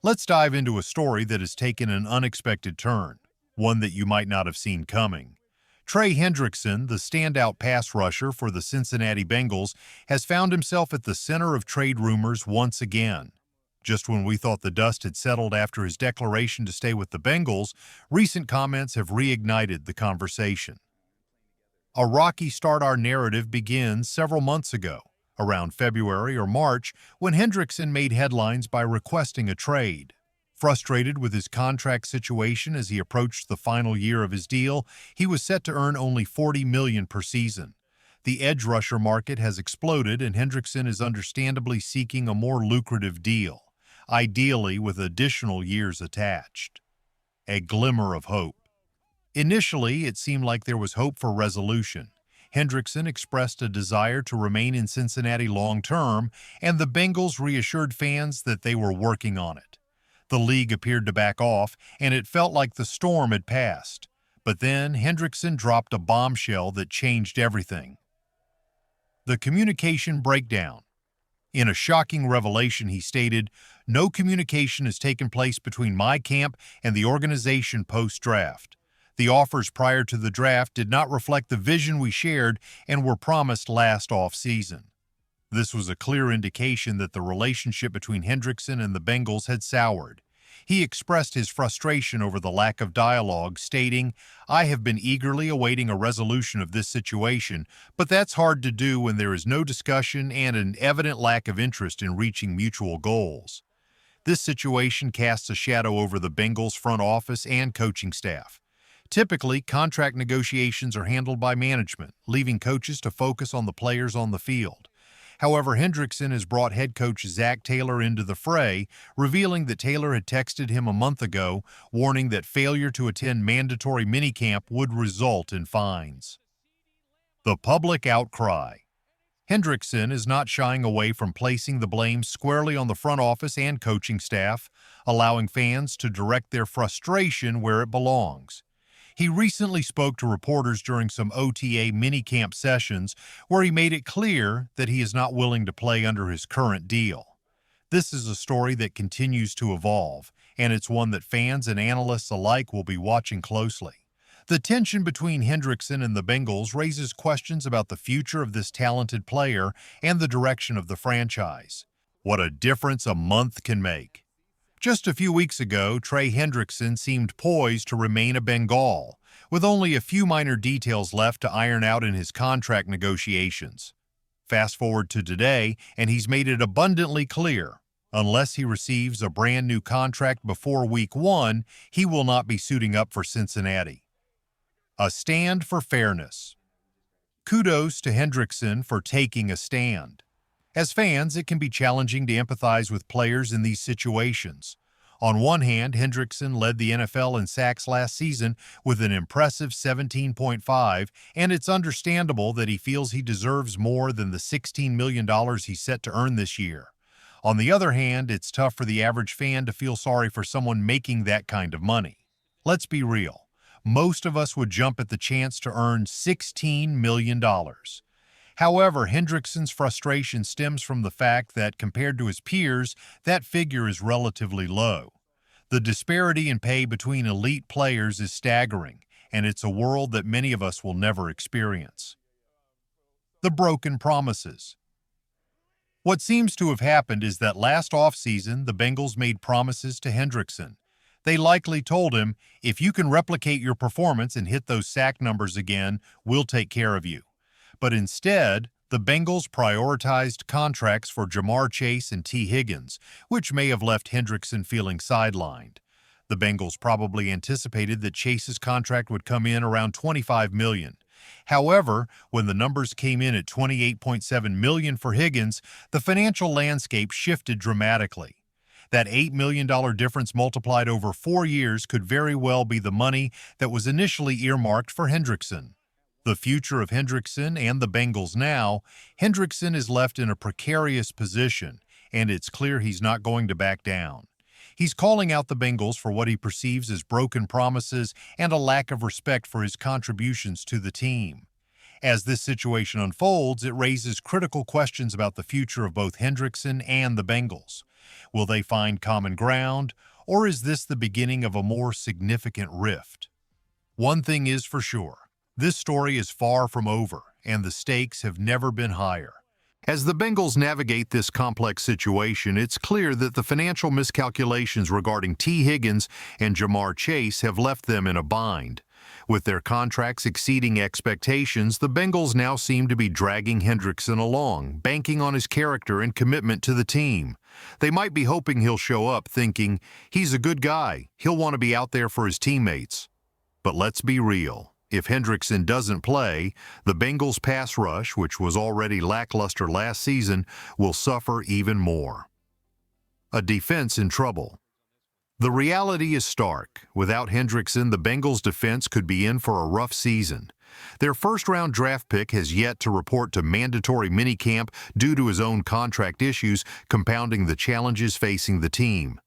Let's dive into a story that has taken an unexpected turn, one that you might not have seen coming. Trey Hendrickson, the standout pass rusher for the Cincinnati Bengals, has found himself at the center of trade rumors once again. Just when we thought the dust had settled after his declaration to stay with the Bengals, recent comments have reignited the conversation. A rocky start our narrative begins several months ago, around February or March, when Hendrickson made headlines by requesting a trade. Frustrated with his contract situation as he approached the final year of his deal, he was set to earn only $40 million per season. The edge rusher market has exploded, and Hendrickson is understandably seeking a more lucrative deal, ideally with additional years attached. A glimmer of hope. Initially, it seemed like there was hope for resolution. Hendrickson expressed a desire to remain in Cincinnati long-term, and the Bengals reassured fans that they were working on it. The league appeared to back off, and it felt like the storm had passed. But then Hendrickson dropped a bombshell that changed everything. The communication breakdown. In a shocking revelation, he stated, "No communication has taken place between my camp and the organization post-draft. The offers prior to the draft did not reflect the vision we shared and were promised last off-season." This was a clear indication that the relationship between Hendrickson and the Bengals had soured. He expressed his frustration over the lack of dialogue, stating, "I have been eagerly awaiting a resolution of this situation, but that's hard to do when there is no discussion and an evident lack of interest in reaching mutual goals." This situation casts a shadow over the Bengals front office and coaching staff. Typically, contract negotiations are handled by management, leaving coaches to focus on the players on the field. However, Hendrickson has brought head coach Zach Taylor into the fray, revealing that Taylor had texted him a month ago, warning that failure to attend mandatory minicamp would result in fines. The public outcry. Hendrickson is not shying away from placing the blame squarely on the front office and coaching staff, allowing fans to direct their frustration where it belongs. He recently spoke to reporters during some OTA minicamp sessions where he made it clear that he is not willing to play under his current deal. This is a story that continues to evolve, and it's one that fans and analysts alike will be watching closely. The tension between Hendrickson and the Bengals raises questions about the future of this talented player and the direction of the franchise. What a difference a month can make. Just a few weeks ago, Trey Hendrickson seemed poised to remain a Bengal, with only a few minor details left to iron out in his contract negotiations. Fast forward to today, and he's made it abundantly clear, unless he receives a brand new contract before Week 1, he will not be suiting up for Cincinnati. A stand for fairness. Kudos to Hendrickson for taking a stand. As fans, it can be challenging to empathize with players in these situations. On one hand, Hendrickson led the NFL in sacks last season with an impressive 17.5, and it's understandable that he feels he deserves more than the $16 million he's set to earn this year. On the other hand, it's tough for the average fan to feel sorry for someone making that kind of money. Let's be real. Most of us would jump at the chance to earn $16 million. However, Hendrickson's frustration stems from the fact that, compared to his peers, that figure is relatively low. The disparity in pay between elite players is staggering, and it's a world that many of us will never experience. The broken promises. What seems to have happened is that last offseason, the Bengals made promises to Hendrickson. They likely told him, "If you can replicate your performance and hit those sack numbers again, we'll take care of you." But instead, the Bengals prioritized contracts for Jamar Chase and T. Higgins, which may have left Hendrickson feeling sidelined. The Bengals probably anticipated that Chase's contract would come in around $25 million. However, when the numbers came in at $28.7 million for Higgins, the financial landscape shifted dramatically. That $8 million difference multiplied over 4 years could very well be the money that was initially earmarked for Hendrickson. The future of Hendrickson and the Bengals now, Hendrickson is left in a precarious position, and it's clear he's not going to back down. He's calling out the Bengals for what he perceives as broken promises and a lack of respect for his contributions to the team. As this situation unfolds, it raises critical questions about the future of both Hendrickson and the Bengals. Will they find common ground, or is this the beginning of a more significant rift? One thing is for sure, this story is far from over, and the stakes have never been higher. As the Bengals navigate this complex situation, it's clear that the financial miscalculations regarding T. Higgins and Jamar Chase have left them in a bind. With their contracts exceeding expectations, the Bengals now seem to be dragging Hendrickson along, banking on his character and commitment to the team. They might be hoping he'll show up, thinking, he's a good guy, he'll want to be out there for his teammates. But let's be real. If Hendrickson doesn't play, the Bengals' pass rush, which was already lackluster last season, will suffer even more. A defense in trouble. The reality is stark. Without Hendrickson, the Bengals' defense could be in for a rough season. Their first-round draft pick has yet to report to mandatory minicamp due to his own contract issues, compounding the challenges facing the team.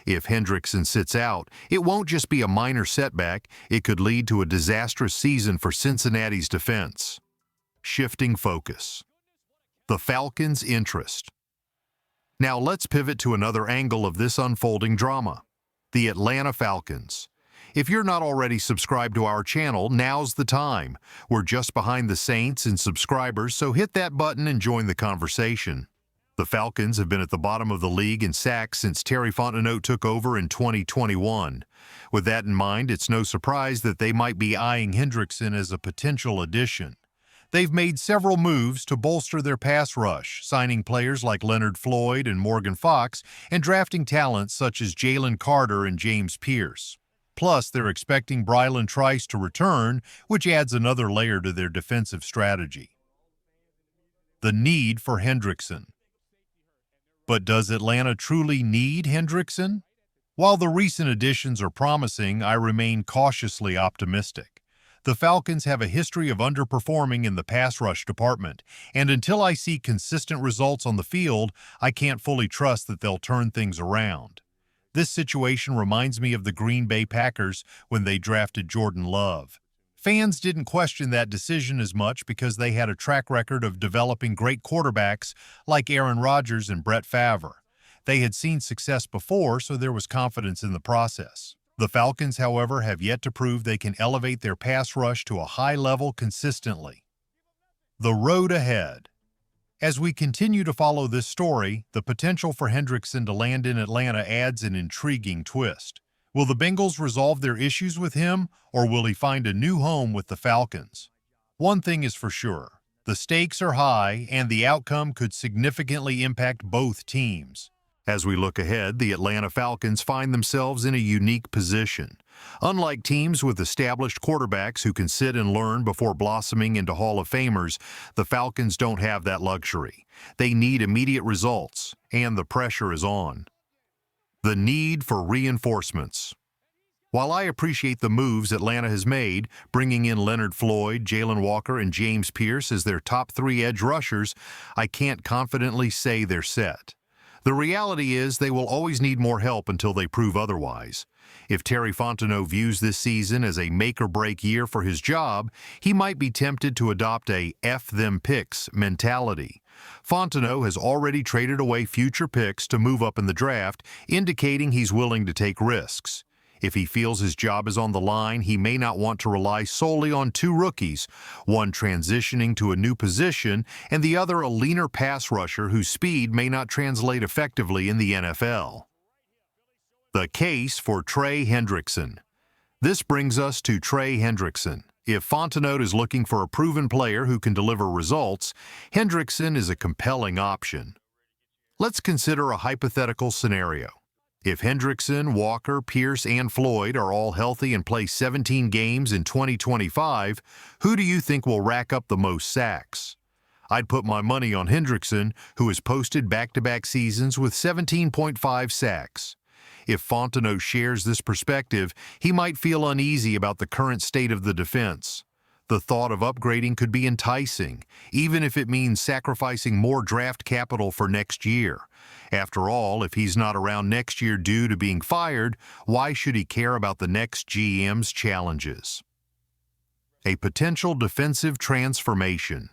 If Hendrickson sits out, it won't just be a minor setback, it could lead to a disastrous season for Cincinnati's defense. Shifting focus. The Falcons' interest. Now let's pivot to another angle of this unfolding drama. The Atlanta Falcons. If you're not already subscribed to our channel, now's the time. We're just behind the Saints in subscribers, so hit that button and join the conversation. The Falcons have been at the bottom of the league in sacks since Terry Fontenot took over in 2021. With that in mind, it's no surprise that they might be eyeing Hendrickson as a potential addition. They've made several moves to bolster their pass rush, signing players like Leonard Floyd and Morgan Fox and drafting talents such as Jalen Carter and James Pierce. Plus, they're expecting Brylan Trice to return, which adds another layer to their defensive strategy. The need for Hendrickson. But does Atlanta truly need Hendrickson? While the recent additions are promising, I remain cautiously optimistic. The Falcons have a history of underperforming in the pass rush department, and until I see consistent results on the field, I can't fully trust that they'll turn things around. This situation reminds me of the Green Bay Packers when they drafted Jordan Love. Fans didn't question that decision as much because they had a track record of developing great quarterbacks like Aaron Rodgers and Brett Favre. They had seen success before, so there was confidence in the process. The Falcons, however, have yet to prove they can elevate their pass rush to a high level consistently. The road ahead. As we continue to follow this story, the potential for Hendrickson to land in Atlanta adds an intriguing twist. Will the Bengals resolve their issues with him, or will he find a new home with the Falcons? One thing is for sure, the stakes are high and the outcome could significantly impact both teams. As we look ahead, the Atlanta Falcons find themselves in a unique position. Unlike teams with established quarterbacks who can sit and learn before blossoming into Hall of Famers, the Falcons don't have that luxury. They need immediate results, and the pressure is on. The need for reinforcements. While I appreciate the moves Atlanta has made, bringing in Leonard Floyd, Jalen Walker, and James Pierce as their top three edge rushers, I can't confidently say they're set. The reality is they will always need more help until they prove otherwise. If Terry Fontenot views this season as a make-or-break year for his job, he might be tempted to adopt a "F them picks" mentality. Fontenot has already traded away future picks to move up in the draft, indicating he's willing to take risks. If he feels his job is on the line, he may not want to rely solely on two rookies, one transitioning to a new position and the other a leaner pass rusher whose speed may not translate effectively in the NFL. The case for Trey Hendrickson. This brings us to Trey Hendrickson. If Fontenot is looking for a proven player who can deliver results, Hendrickson is a compelling option. Let's consider a hypothetical scenario. If Hendrickson, Walker, Pierce, and Floyd are all healthy and play 17 games in 2025, who do you think will rack up the most sacks? I'd put my money on Hendrickson, who has posted back-to-back seasons with 17.5 sacks. If Fontenot shares this perspective, he might feel uneasy about the current state of the defense. The thought of upgrading could be enticing, even if it means sacrificing more draft capital for next year. After all, if he's not around next year due to being fired, why should he care about the next GM's challenges? A potential defensive transformation.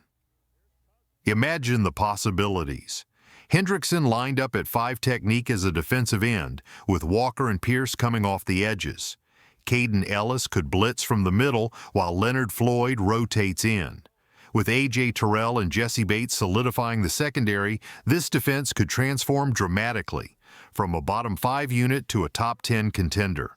Imagine the possibilities. Hendrickson lined up at 5 technique as a defensive end, with Walker and Pierce coming off the edges. Caden Ellis could blitz from the middle while Leonard Floyd rotates in. With A.J. Terrell and Jesse Bates solidifying the secondary, this defense could transform dramatically, from a bottom 5 unit to a top 10 contender.